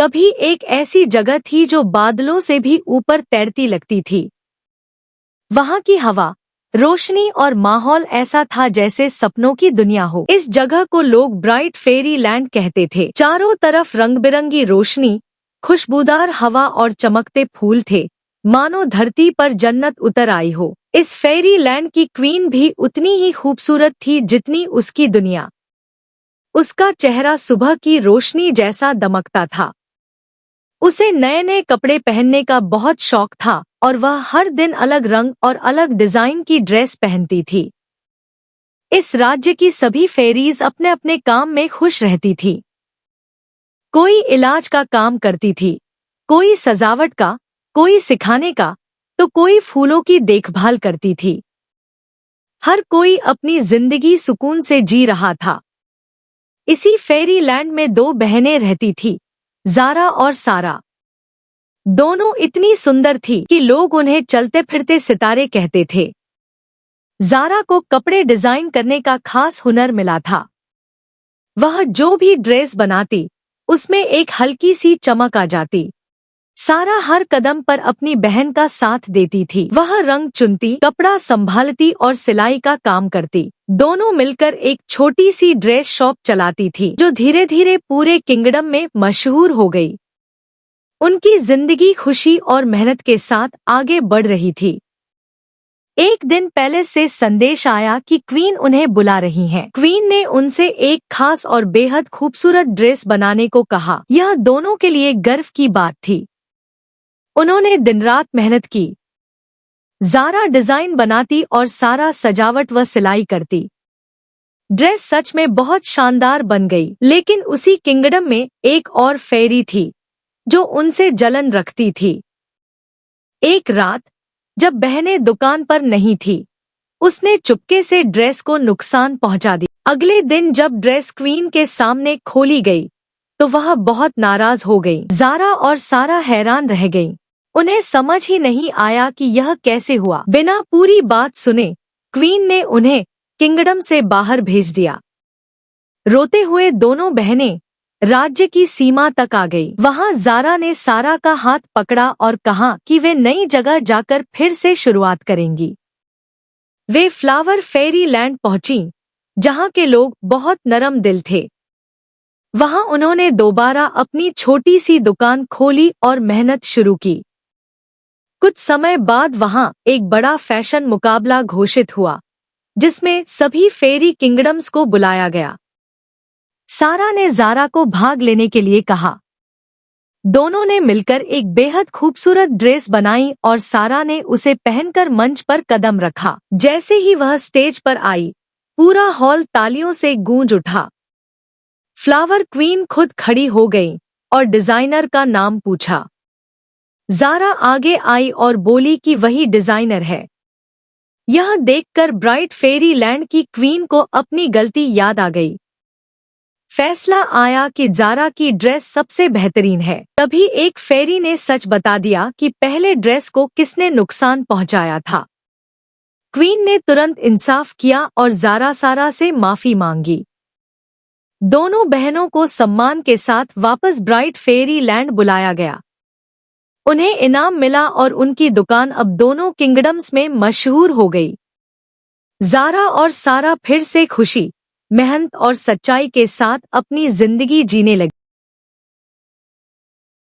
कभी एक ऐसी जगह थी जो बादलों से भी ऊपर तैरती लगती थी। वहाँ की हवा, रोशनी और माहौल ऐसा था जैसे सपनों की दुनिया हो। इस जगह को लोग ब्राइट फेरी लैंड कहते थे। चारों तरफ रंग बिरंगी रोशनी, खुशबूदार हवा और चमकते फूल थे, मानो धरती पर जन्नत उतर आई हो। इस फेरी लैंड की क्वीन भी उतनी ही खूबसूरत थी जितनी उसकी दुनिया। उसका चेहरा सुबह की रोशनी जैसा दमकता था। उसे नए नए कपड़े पहनने का बहुत शौक था और वह हर दिन अलग रंग और अलग डिजाइन की ड्रेस पहनती थी। इस राज्य की सभी फेरीज अपने अपने काम में खुश रहती थी। कोई इलाज का काम करती थी, कोई सजावट का, कोई सिखाने का, तो कोई फूलों की देखभाल करती थी। हर कोई अपनी जिंदगी सुकून से जी रहा था। इसी फेरी लैंड में दो बहनें रहती थी, ज़ारा और सारा। दोनों इतनी सुंदर थी कि लोग उन्हें चलते फिरते सितारे कहते थे। ज़ारा को कपड़े डिजाइन करने का खास हुनर मिला था। वह जो भी ड्रेस बनाती, उसमें एक हल्की सी चमक आ जाती। सारा हर कदम पर अपनी बहन का साथ देती थी। वह रंग चुनती, कपड़ा संभालती और सिलाई का काम करती। दोनों मिलकर एक छोटी सी ड्रेस शॉप चलाती थी, जो धीरे धीरे पूरे किंगडम में मशहूर हो गई। उनकी जिंदगी खुशी और मेहनत के साथ आगे बढ़ रही थी। एक दिन पैलेस से संदेश आया कि क्वीन उन्हें बुला रही हैं। क्वीन ने उनसे एक खास और बेहद खूबसूरत ड्रेस बनाने को कहा। यह दोनों के लिए गर्व की बात थी। उन्होंने दिन रात मेहनत की। ज़ारा डिजाइन बनाती और सारा सजावट व सिलाई करती। ड्रेस सच में बहुत शानदार बन गई। लेकिन उसी किंगडम में एक और फेरी थी जो उनसे जलन रखती थी। एक रात जब बहनें दुकान पर नहीं थी, उसने चुपके से ड्रेस को नुकसान पहुंचा दी। अगले दिन जब ड्रेस क्वीन के सामने खोली गई, तो वह बहुत नाराज हो गई। ज़ारा और सारा हैरान रह गईं। उन्हें समझ ही नहीं आया कि यह कैसे हुआ। बिना पूरी बात सुने क्वीन ने उन्हें किंगडम से बाहर भेज दिया। रोते हुए दोनों बहनें राज्य की सीमा तक आ गई। वहां ज़ारा ने सारा का हाथ पकड़ा और कहा कि वे नई जगह जाकर फिर से शुरुआत करेंगी। वे फ्लावर फेरी लैंड पहुंची, जहां के लोग बहुत नरम दिल थे। वहां उन्होंने दोबारा अपनी छोटी सी दुकान खोली और मेहनत शुरू की। कुछ समय बाद वहां एक बड़ा फैशन मुकाबला घोषित हुआ, जिसमें सभी फेरी किंगडम्स को बुलाया गया। सारा ने ज़ारा को भाग लेने के लिए कहा। दोनों ने मिलकर एक बेहद खूबसूरत ड्रेस बनाई और सारा ने उसे पहनकर मंच पर कदम रखा। जैसे ही वह स्टेज पर आई, पूरा हॉल तालियों से गूंज उठा। फ्लावर क्वीन खुद खड़ी हो गई और डिजाइनर का नाम पूछा। ज़ारा आगे आई और बोली कि वही डिजाइनर है। यह देखकर ब्राइट फेरी लैंड की क्वीन को अपनी गलती याद आ गई। फैसला आया कि ज़ारा की ड्रेस सबसे बेहतरीन है। तभी एक फेरी ने सच बता दिया कि पहले ड्रेस को किसने नुकसान पहुंचाया था। क्वीन ने तुरंत इंसाफ किया और सारा से माफी मांगी। दोनों बहनों को सम्मान के साथ वापस ब्राइट फेरी लैंड बुलाया गया। उन्हें इनाम मिला और उनकी दुकान अब दोनों किंगडम्स में मशहूर हो गई। ज़ारा और सारा फिर से खुशी, मेहनत और सच्चाई के साथ अपनी जिंदगी जीने लगी।